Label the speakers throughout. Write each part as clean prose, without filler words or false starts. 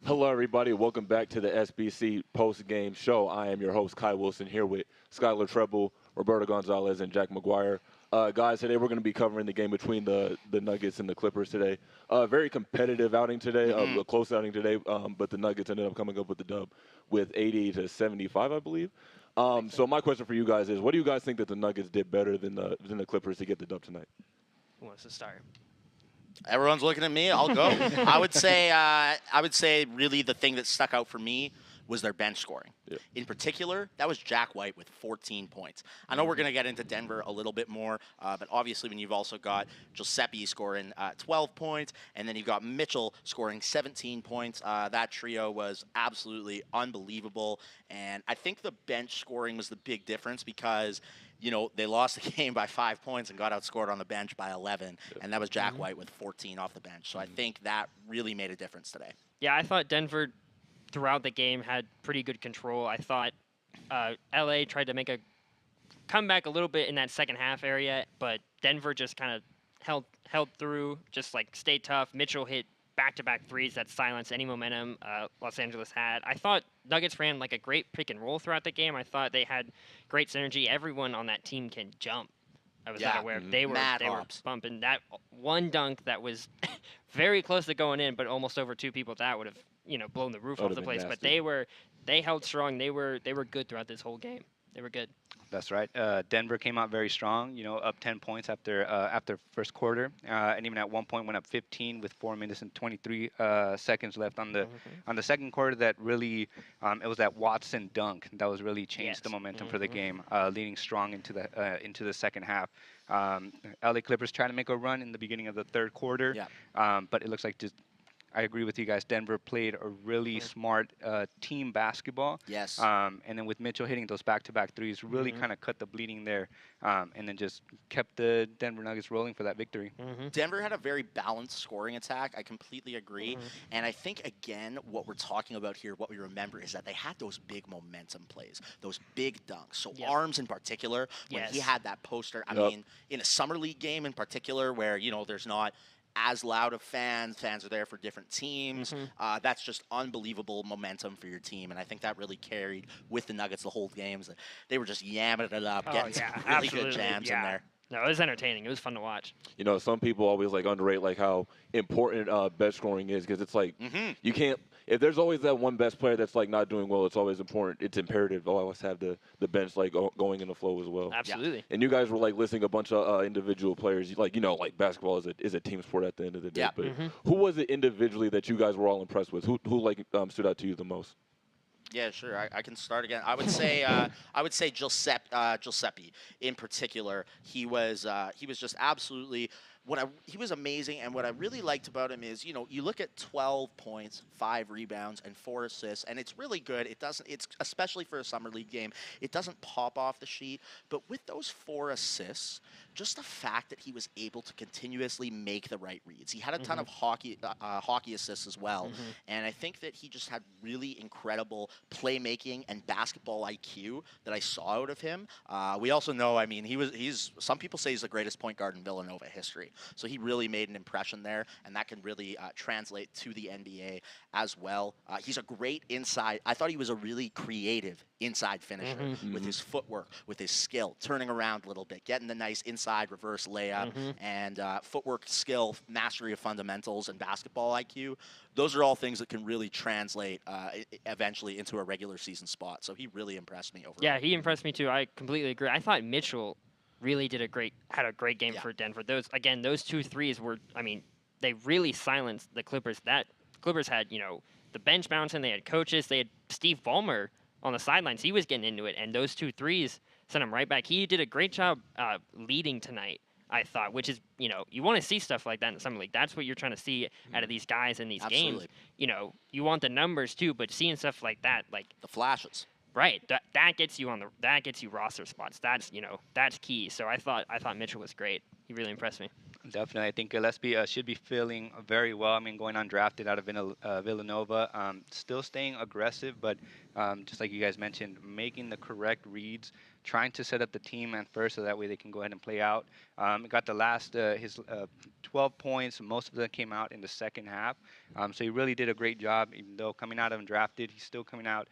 Speaker 1: Hello, everybody. Welcome back to the SBC post-game show. I am your host, Kai Wilson, here with Skyler, Treppel, Roberto Gonzalez, and Jack Maguire. Guys, today we're going to be covering the game between the Nuggets and the Clippers today. Very competitive outing today, a close outing today, but the Nuggets ended up coming up with the dub with 80 to 75, I believe. So my question for you guys is, what do you guys think that the Nuggets did better than the Clippers to get the dub tonight?
Speaker 2: Who wants to start?
Speaker 3: Everyone's looking at me. I'll go. I would say really the thing that stuck out for me was their bench scoring.
Speaker 1: Yep.
Speaker 3: In particular, that was Jack White with 14 points. I know we're going to get into Denver a little bit more, but obviously when you've also got Giuseppe scoring 12 points, and then you've got Mitchell scoring 17 points, that trio was absolutely unbelievable. And I think the bench scoring was the big difference because they lost the game by 5 points and got outscored on the bench by 11, and that was Jack White with 14 off the bench. So I think that really made a difference today.
Speaker 2: Yeah, I thought Denver throughout the game had pretty good control. I thought LA tried to make a comeback a little bit in that second half area, but Denver just kind of held through, just like stayed tough. Mitchell hit back-to-back threes that silenced any momentum Los Angeles had. I thought Nuggets ran like a great pick and roll throughout the game. I thought they had great synergy. Everyone on that team can jump. I was not aware. They were bumping that one dunk that was very close to going in, but almost over two people. That would have blown the roof off the place. But they held strong. They were good throughout this whole game. They were good.
Speaker 4: That's right. Denver came out very strong, up 10 points after first quarter, and even at one point went up 15 with 4 minutes and 23 seconds left on the second quarter. That really, it was that Watson dunk that was really changed the momentum for the game, leading strong into the second half. LA Clippers trying to make a run in the beginning of the third quarter, but it looks like I agree with you guys. Denver played a really smart team basketball.
Speaker 3: Yes.
Speaker 4: And then with Mitchell hitting those back-to-back threes, really kind of cut the bleeding there, and then just kept the Denver Nuggets rolling for that victory.
Speaker 3: Denver had a very balanced scoring attack. I completely agree. And I think, again, what we're talking about here, what we remember is that they had those big momentum plays, those big dunks. So Arms in particular, when he had that poster, I mean, in a summer league game in particular where, there's not as loud of fans are there for different teams. That's just unbelievable momentum for your team, and I think that really carried with the Nuggets the whole games. They were just yamming it up, getting some really good jams in there.
Speaker 2: No, it was entertaining. It was fun to watch.
Speaker 1: Some people always underrate how important bench scoring is, because it's you can't. If there's always that one best player that's not doing well, it's always important. It's imperative to always have the bench going in the flow as well.
Speaker 2: Absolutely.
Speaker 1: And you guys were listing a bunch of individual players. Basketball is a team sport at the end of the day. But who was it individually that you guys were all impressed with? Who stood out to you the most?
Speaker 3: Yeah, sure. I can start again. I would say Giuseppe in particular. He was just absolutely. He was amazing, and what I really liked about him is, you look at 12 points, 5 rebounds, and 4 assists, and it's really good. It's especially for a summer league game, it doesn't pop off the sheet, but with those 4 assists, just the fact that he was able to continuously make the right reads. He had a ton of hockey assists as well, and I think that he just had really incredible playmaking and basketball IQ that I saw out of him. We also know, he's some people say he's the greatest point guard in Villanova history. So he really made an impression there, and that can really translate to the NBA as well. He's a great inside. I thought he was a really creative inside finisher with his footwork, with his skill, turning around a little bit, getting the nice inside reverse layup, and footwork skill, mastery of fundamentals, and basketball IQ. Those are all things that can really translate eventually into a regular season spot. So he really impressed me overall.
Speaker 2: Yeah, he impressed me too. I completely agree. I thought Mitchell really had a great game for Denver. Those 2 threes were, they really silenced the Clippers. That Clippers had, the bench bouncing, they had coaches, they had Steve Ballmer on the sidelines. He was getting into it, and those 2 threes sent him right back. He did a great job leading tonight, I thought, which is, you want to see stuff like that in the summer league. That's what you're trying to see out of these guys in these games. You want the numbers too, but seeing stuff like that,
Speaker 3: the flashes.
Speaker 2: Right, that gets you roster spots. That's key. So I thought Mitchell was great. He really impressed me.
Speaker 4: Definitely. I think Gillespie should be feeling very well. I mean, going undrafted out of Villanova, still staying aggressive, but just like you guys mentioned, making the correct reads, trying to set up the team at first so that way they can go ahead and play out. Got the last, his 12 points, most of them came out in the second half. So he really did a great job, even though coming out of undrafted, he's still coming out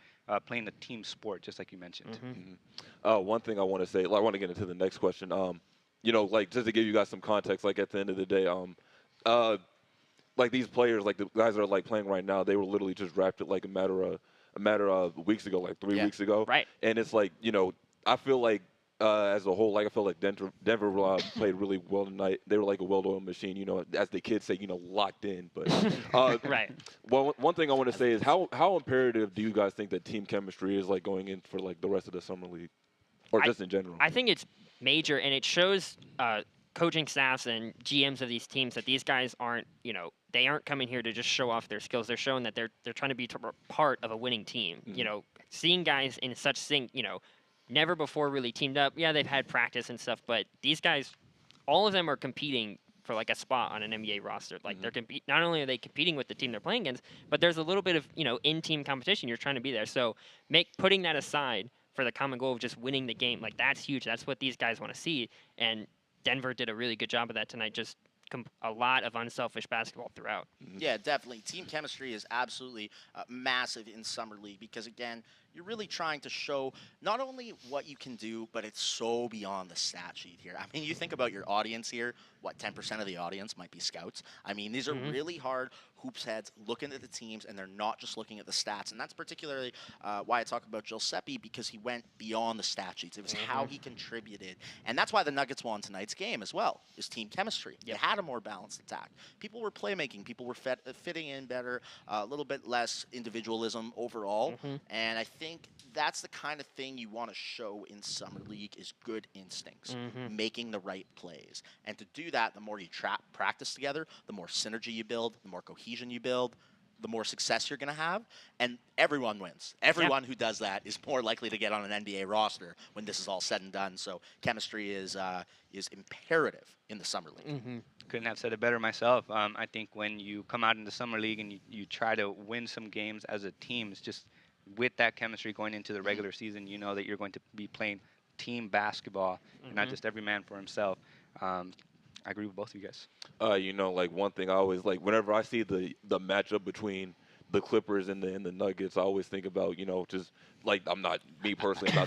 Speaker 4: playing the team sport, just like you mentioned.
Speaker 1: One thing I want to say, I want to get into the next question. You know, like just to give you guys some context, like at the end of the day, like these players, like the guys that are like playing right now, they were literally just drafted like a matter of weeks ago, like 3 weeks ago.
Speaker 2: Right.
Speaker 1: And it's like, you know, I feel like as a whole, like I feel like Denver played really well tonight. They were like a well-oiled machine, you know, as the kids say, you know, locked in. But
Speaker 2: Right.
Speaker 1: Well, one thing I want to say is how imperative do you guys think that team chemistry is like going in for like the rest of the summer league, or just in general?
Speaker 2: I think it's major, and it shows coaching staffs and GMs of these teams that these guys aren't, you know, they aren't coming here to just show off their skills. They're showing that they're trying to be part of a winning team. You know, seeing guys in such sync, you know, never before really teamed up. Yeah, they've had practice and stuff, but these guys, all of them are competing for like a spot on an NBA roster. Like they're not only are they competing with the team they're playing against, but there's a little bit of, you know, in-team competition. You're trying to be there. So putting that aside for the common goal of just winning the game, like that's huge. That's what these guys want to see. And Denver did a really good job of that tonight. Just a lot of unselfish basketball throughout.
Speaker 3: Yeah, definitely. Team chemistry is absolutely massive in Summer League because, again, you're really trying to show not only what you can do, but it's so beyond the stat sheet here. I mean, you think about your audience here, what, 10% of the audience might be scouts? I mean, these are really hard hoops heads looking at the teams, and they're not just looking at the stats. And that's particularly why I talk about Giuseppe, because he went beyond the stat sheets. It was how he contributed. And that's why the Nuggets won tonight's game as well, is team chemistry. They had a more balanced attack. People were playmaking. People were fitting in better, a little bit less individualism overall. And I think that's the kind of thing you want to show in Summer League is good instincts, making the right plays. And to do that, the more you practice together, the more synergy you build, the more cohesion you build, the more success you're going to have, and everyone wins. Everyone who does that is more likely to get on an NBA roster when this is all said and done. So chemistry is imperative in the Summer League.
Speaker 4: Couldn't have said it better myself. I think when you come out in the Summer League and you try to win some games as a team, it's just with that chemistry going into the regular season, you know that you're going to be playing team basketball and not just every man for himself. I agree with both of you guys.
Speaker 1: You know, like one thing I always like whenever I see the matchup between the Clippers and the Nuggets, I always think about, you know, just like I'm not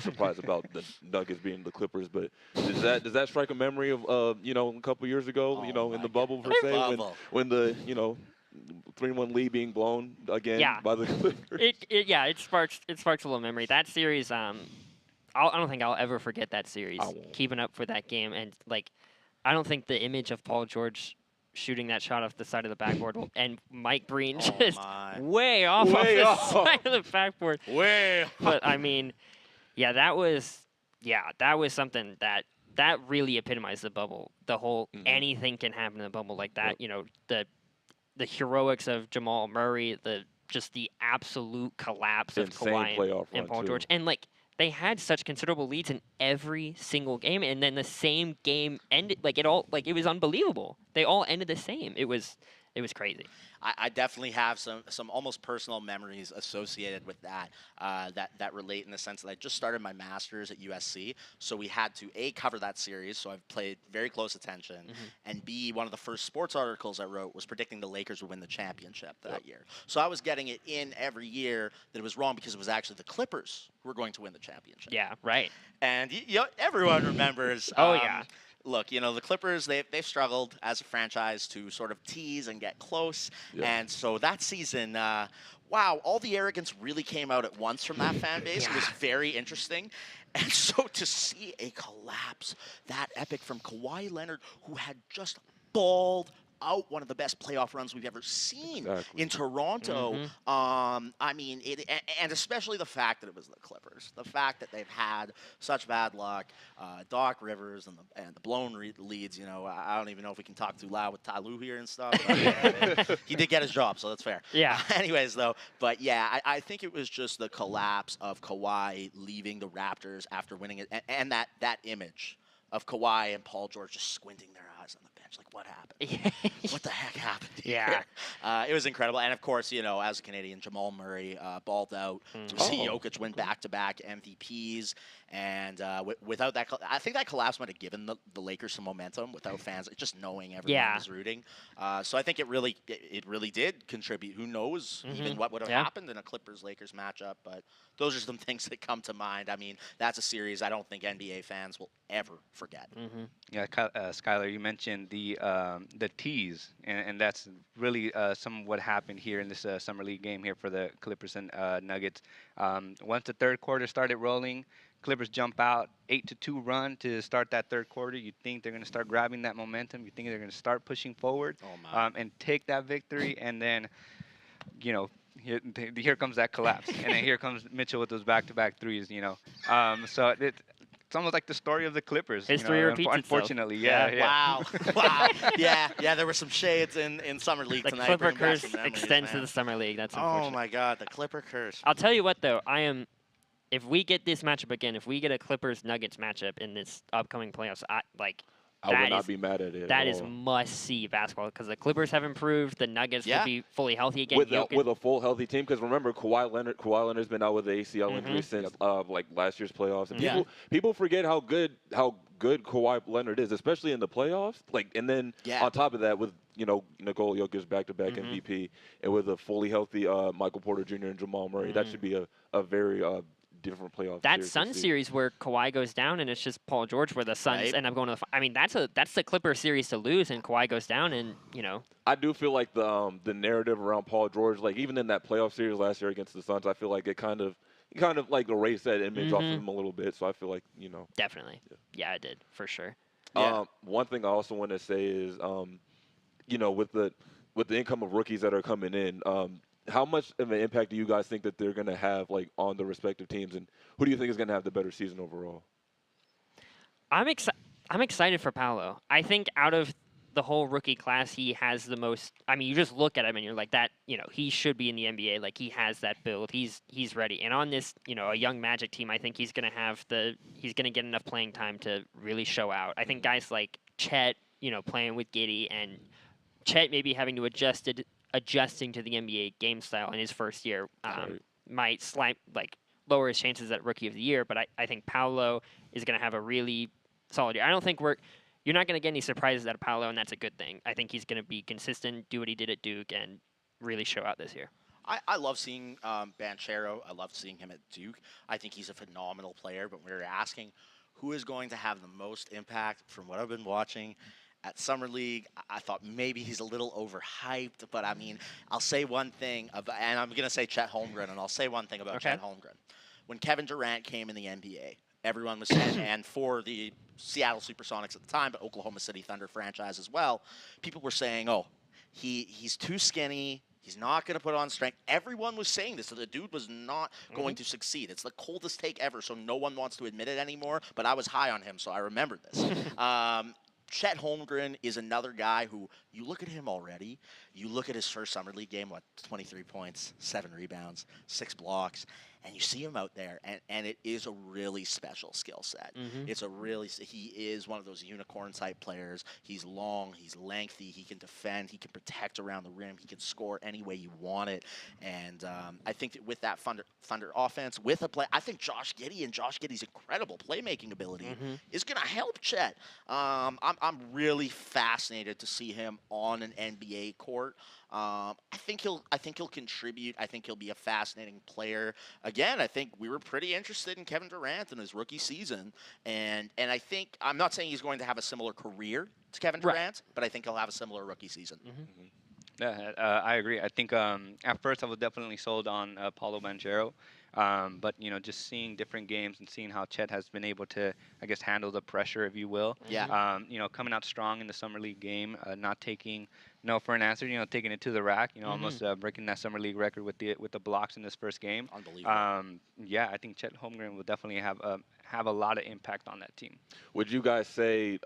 Speaker 1: surprised about the Nuggets being the Clippers, but does that strike a memory of you know, a couple years ago, you know, in the bubble per se, when the, you know, 3-1 lead being blown again by the Clippers?
Speaker 2: It sparks a little memory. That series, I don't think I'll ever forget that series. Keeping up for that game, and like, I don't think the image of Paul George shooting that shot off the side of the backboard and Mike Breen just way off the side of the backboard. But I mean, that was something that really epitomized the bubble. The whole anything can happen in the bubble like that. You know, the heroics of Jamal Murray, the absolute collapse of Kawhi and Paul George, and like, they had such considerable leads in every single game, and then the same game ended it was unbelievable. They all ended the same. It was crazy.
Speaker 3: I definitely have some almost personal memories associated with that that relate in the sense that I just started my master's at USC, so we had to A, cover that series, so I've paid very close attention, and B, one of the first sports articles I wrote was predicting the Lakers would win the championship that year. So I was getting it in every year that it was wrong because it was actually the Clippers who were going to win the championship.
Speaker 2: Yeah, right.
Speaker 3: And everyone remembers. Look, you know, the Clippers, they've struggled as a franchise to sort of tease and get close. And so that season, wow, all the arrogance really came out at once from that fan base. It was very interesting. And so to see a collapse that epic from Kawhi Leonard, who had just balled out one of the best playoff runs we've ever seen in Toronto. I mean, and especially the fact that it was the Clippers, the fact that they've had such bad luck, Doc Rivers and the blown leads. You know, I don't even know if we can talk too loud with Ty Lue here and stuff. He did get his job, so that's fair.
Speaker 2: Yeah.
Speaker 3: Anyways, though, but yeah, I think it was just the collapse of Kawhi leaving the Raptors after winning it, and that image of Kawhi and Paul George just squinting their eyes on the bench. bench. Like, what happened? What the heck happened
Speaker 2: Yeah.
Speaker 3: here? It was incredible. And, of course, you know, as a Canadian, Jamal Murray balled out. We see Jokic win back-to-back MVPs. And without that, I think that collapse might have given the Lakers some momentum without fans, just knowing everyone was rooting. So I think it really did contribute. Who knows even what would have happened in a Clippers-Lakers matchup. But those are some things that come to mind. I mean, that's a series I don't think NBA fans will ever forget.
Speaker 4: Yeah, Skyler, you mentioned the tease, and that's really some of what happened here in this summer league game here for the Clippers and Nuggets. Once the third quarter started rolling, Clippers jump out 8-2 run to start that third quarter. You think they're going to start grabbing that momentum. You think they're going to start pushing forward and take that victory. And then, you know, here comes that collapse. And then here comes Mitchell with those back-to-back threes, you know. So it's almost like the story of the Clippers.
Speaker 2: History repeats
Speaker 4: unfortunately,
Speaker 2: itself.
Speaker 3: Wow. Wow. Yeah, there were some shades in Summer League
Speaker 2: The
Speaker 3: tonight.
Speaker 2: Clipper
Speaker 3: Bringing back
Speaker 2: curse
Speaker 3: some memories,
Speaker 2: extends to
Speaker 3: man.
Speaker 2: the Summer League. That's unfortunate.
Speaker 3: Oh, my God, the Clipper curse.
Speaker 2: I'll tell you what, though. If we get this matchup again, if we get a Clippers-Nuggets matchup in this upcoming playoffs, I
Speaker 1: would not be mad at it.
Speaker 2: That is must-see basketball because the Clippers have improved. The Nuggets will be fully healthy again.
Speaker 1: With a full healthy team, because remember, Kawhi Leonard's been out with the ACL injury since like last year's playoffs. And people forget how good Kawhi Leonard is, especially in the playoffs. Like, and then on top of that, with Nikola Jokic back-to-back MVP, and with a fully healthy Michael Porter Jr. and Jamal Murray, that should be a very different playoff.
Speaker 2: That Suns series where Kawhi goes down and it's just Paul George where the Suns end up going to the. I mean, that's the Clippers series to lose and Kawhi goes down and
Speaker 1: I do feel like the narrative around Paul George, like even in that playoff series last year against the Suns, I feel like it kind of like erased that image off of him a little bit. So I feel like
Speaker 2: definitely, yeah, it did for sure.
Speaker 1: One thing I also want to say is, with the income of rookies that are coming in. How much of an impact do you guys think that they're going to have, like, on the respective teams, and who do you think is going to have the better season overall?
Speaker 2: I'm excited for Paolo. I think out of the whole rookie class, he has the most. I mean, you just look at him and you're like, that. He should be in the NBA. Like, he has that build. He's ready. And on this, a young Magic team, I think he's going to get enough playing time to really show out. I think guys like Chet, playing with Giddey, and Chet maybe having to adjusting to the NBA game style in his first year might lower his chances at Rookie of the Year, but I think Paolo is going to have a really solid year. I don't think you're not going to get any surprises out of Paolo, and that's a good thing. I think he's going to be consistent, do what he did at Duke, and really show out this year.
Speaker 3: I love seeing Banchero. I love seeing him at Duke. I think he's a phenomenal player, but we were asking who is going to have the most impact from what I've been watching at Summer League. I thought maybe he's a little overhyped, but I mean, I'll say one thing, and I'm going to say Chet Holmgren, and I'll say one thing about Chet Holmgren. When Kevin Durant came in the NBA, everyone was saying, and for the Seattle Supersonics at the time, but Oklahoma City Thunder franchise as well, people were saying, oh, he's too skinny, he's not going to put on strength. Everyone was saying this, so the dude was not going to succeed. It's the coldest take ever, so no one wants to admit it anymore, but I was high on him, so I remembered this. Chet Holmgren is another guy who, you look at him already, you look at his first Summer League game, 23 points, 7 rebounds, 6 blocks, and you see him out there, and it is a really special skill set. He is one of those unicorn-type players. He's long, he's lengthy, he can defend, he can protect around the rim, he can score any way you want it, and I think that with that Thunder offense, with a play, I think Josh Giddey's incredible playmaking ability is going to help Chet. I'm really fascinated to see him on an NBA court. I think he'll contribute. I think he'll be a fascinating player. Again, I think we were pretty interested in Kevin Durant in his rookie season, and I think I'm not saying he's going to have a similar career to Kevin Durant, but I think he'll have a similar rookie season.
Speaker 4: Yeah, I agree. I think at first I was definitely sold on Paulo Banchero. But, just seeing different games and seeing how Chet has been able to, I guess, handle the pressure, if you will.
Speaker 3: Yeah.
Speaker 4: Coming out strong in the Summer League game, not taking no for an answer, taking it to the rack, almost breaking that Summer League record with the blocks in this first game.
Speaker 3: Unbelievable.
Speaker 4: Yeah, I think Chet Holmgren will definitely have a lot of impact on that team.
Speaker 1: Would you guys say,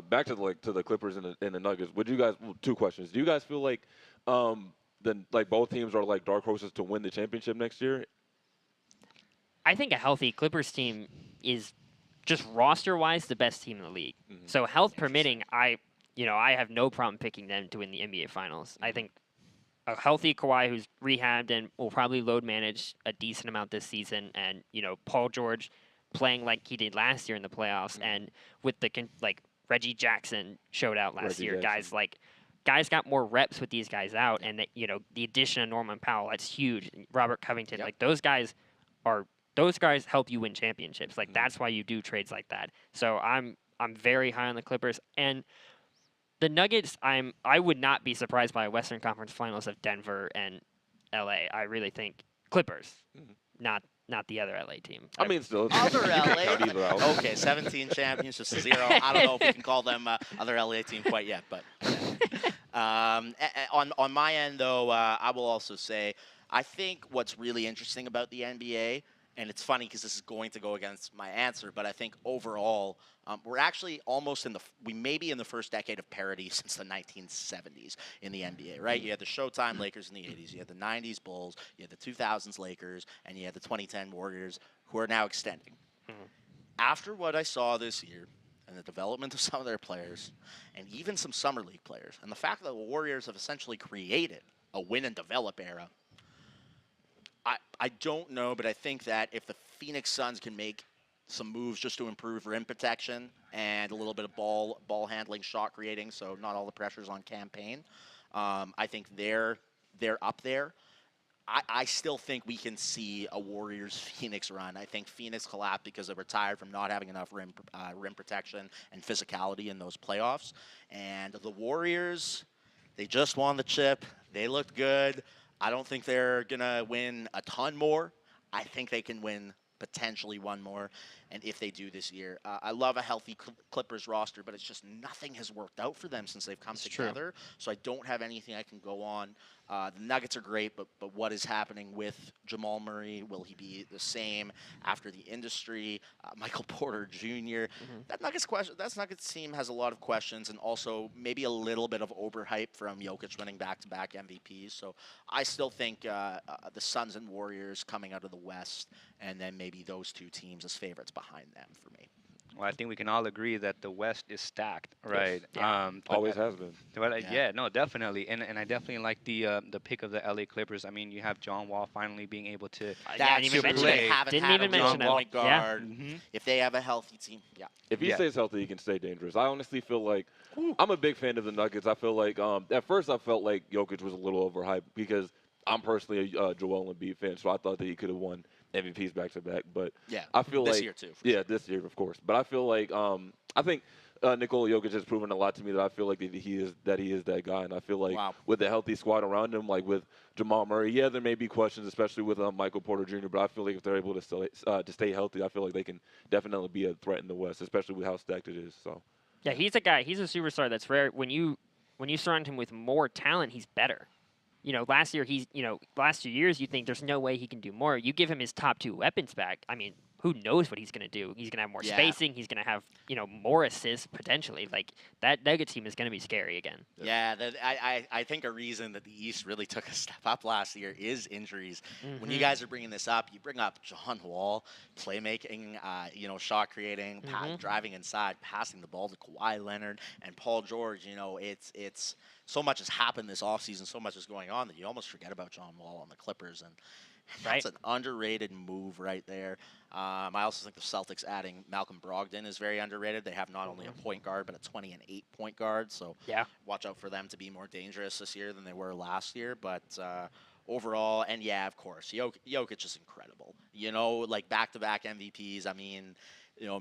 Speaker 1: back to the Clippers and the Nuggets, would you guys, two questions. Do you guys feel like both teams are like dark horses to win the championship next year?
Speaker 2: I think a healthy Clippers team is just roster-wise the best team in the league. So health permitting, I have no problem picking them to win the NBA Finals. I think a healthy Kawhi who's rehabbed and will probably load manage a decent amount this season, and Paul George playing like he did last year in the playoffs, and with the Reggie Jackson showed out last
Speaker 1: Reggie
Speaker 2: year,
Speaker 1: Jackson.
Speaker 2: guys got more reps with these guys out, and that the addition of Norman Powell, that's huge. Robert Covington,
Speaker 3: Yep.
Speaker 2: like those guys help you win championships. Like that's why you do trades like that. So I'm very high on the Clippers, and the Nuggets, I would not be surprised by a Western Conference Finals of Denver and LA. I really think Clippers, not the other LA team.
Speaker 1: I mean, still.
Speaker 3: Other
Speaker 1: you can't
Speaker 3: LA.
Speaker 1: count either out.
Speaker 3: Okay, 17 championships to 0. I don't know if we can call them other LA team quite yet, but on my end though, I will also say I think what's really interesting about the NBA, and it's funny because this is going to go against my answer, but I think overall we're actually almost we may be in the first decade of parity since the 1970s in the NBA, right? You had the Showtime Lakers in the 80s, you had the 90s Bulls, you had the 2000s Lakers, and you had the 2010 Warriors, who are now extending. After what I saw this year, and the development of some of their players, and even some Summer League players, and the fact that the Warriors have essentially created a win and develop era, I don't know, but I think that if the Phoenix Suns can make some moves just to improve rim protection and a little bit of ball handling, shot creating, so not all the pressure's on campaign, I think they're up there. I still think we can see a Warriors-Phoenix run. I think Phoenix collapsed because they were tired from not having enough rim protection and physicality in those playoffs. And the Warriors, they just won the chip. They looked good. I don't think they're going to win a ton more. I think they can win potentially one more, and if they do this year. I love a healthy Clippers roster, but it's just nothing has worked out for them since they've come together. So I don't have anything I can go on. The Nuggets are great, but what is happening with Jamal Murray? Will he be the same after the industry? Michael Porter Jr. That Nuggets team has a lot of questions, and also maybe a little bit of overhype from Jokic winning back-to-back MVPs. So I still think the Suns and Warriors coming out of the West, and then maybe those two teams as favorites behind them for me.
Speaker 4: Well, I think we can all agree that the West is stacked, right?
Speaker 2: Yeah.
Speaker 1: Always has been.
Speaker 4: Yeah, no, definitely, and I definitely like the pick of the LA Clippers. I mean, you have John Wall finally being able to.
Speaker 3: That's
Speaker 2: even
Speaker 3: true.
Speaker 2: mention
Speaker 3: They
Speaker 2: it.
Speaker 3: haven't
Speaker 2: Didn't
Speaker 3: had
Speaker 2: even
Speaker 3: a
Speaker 2: mention
Speaker 3: real
Speaker 2: it.
Speaker 3: point guard.
Speaker 4: Mhm.
Speaker 3: If they have a healthy team,
Speaker 1: If he
Speaker 4: Yeah.
Speaker 1: stays healthy, he can stay dangerous. I honestly feel like I'm a big fan of the Nuggets. I feel like at first I felt like Jokic was a little overhyped because I'm personally a Joel Embiid fan, so I thought that he could have won MVPs back to back. But
Speaker 3: yeah.
Speaker 1: I feel
Speaker 3: this
Speaker 1: like
Speaker 3: year too.
Speaker 1: this year of course. But I feel like I think Nikola Jokic has proven a lot to me that I feel like that he is that guy, and I feel like with a healthy squad around him, like with Jamal Murray, there may be questions, especially with Michael Porter Jr. But I feel like if they're able to stay healthy, I feel like they can definitely be a threat in the West, especially with how stacked it is. So
Speaker 2: Yeah, he's a guy. He's a superstar that's rare. When you surround him with more talent, he's better. Last 2 years, you think there's no way he can do more. You give him his top 2 weapons back. I mean, who knows what he's going to do? He's going to have more spacing. He's going to have, more assists potentially. Like that Nuggets team is going to be scary again.
Speaker 3: Yeah, I think a reason that the East really took a step up last year is injuries. When you guys are bringing this up, you bring up John Wall, playmaking, shot creating, driving inside, passing the ball to Kawhi Leonard and Paul George. It's so much has happened this offseason, so much is going on that you almost forget about John Wall on the Clippers, and that's an underrated move right there. I also think the Celtics adding Malcolm Brogdon is very underrated. They have not only a point guard, but a 20 and 8 point guard, so watch out for them to be more dangerous this year than they were last year. But overall, and of course, Jokic is incredible. Like back-to-back MVPs. I mean,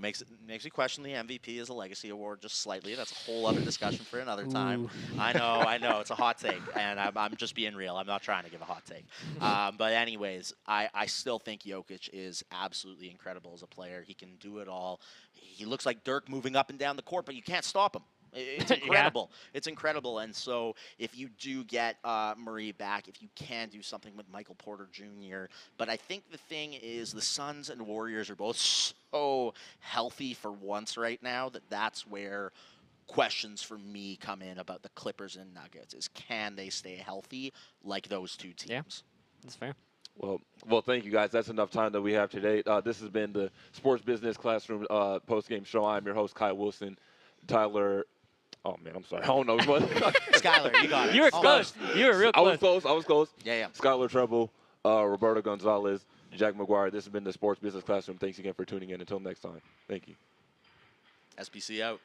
Speaker 3: makes me question the MVP as a legacy award just slightly. That's a whole other discussion for another time. I know, it's a hot take, and I'm just being real. I'm not trying to give a hot take. But anyways, I still think Jokic is absolutely incredible as a player. He can do it all. He looks like Dirk moving up and down the court, but you can't stop him. It's incredible. It's incredible. And so if you do get Murray back, if you can do something with Michael Porter Jr., but I think the thing is the Suns and Warriors are both so healthy for once right now that's where questions for me come in about the Clippers and Nuggets is can they stay healthy like those two teams?
Speaker 2: Yeah, that's fair.
Speaker 1: Well, thank you guys. That's enough time that we have today. This has been the Sports Business Classroom post-game show. I'm your host, Kyle Wilson. Tyler Oh man, I'm sorry. I don't know. What?
Speaker 3: Skyler, you got it.
Speaker 2: You were
Speaker 3: Almost.
Speaker 2: close. You were real
Speaker 1: I was
Speaker 2: close.
Speaker 1: close. I was close.
Speaker 3: Yeah.
Speaker 1: Skyler Treppel, Roberto Gonzalez, Jack Maguire. This has been the Sports Business Classroom. Thanks again for tuning in. Until next time. Thank you.
Speaker 3: SBC out.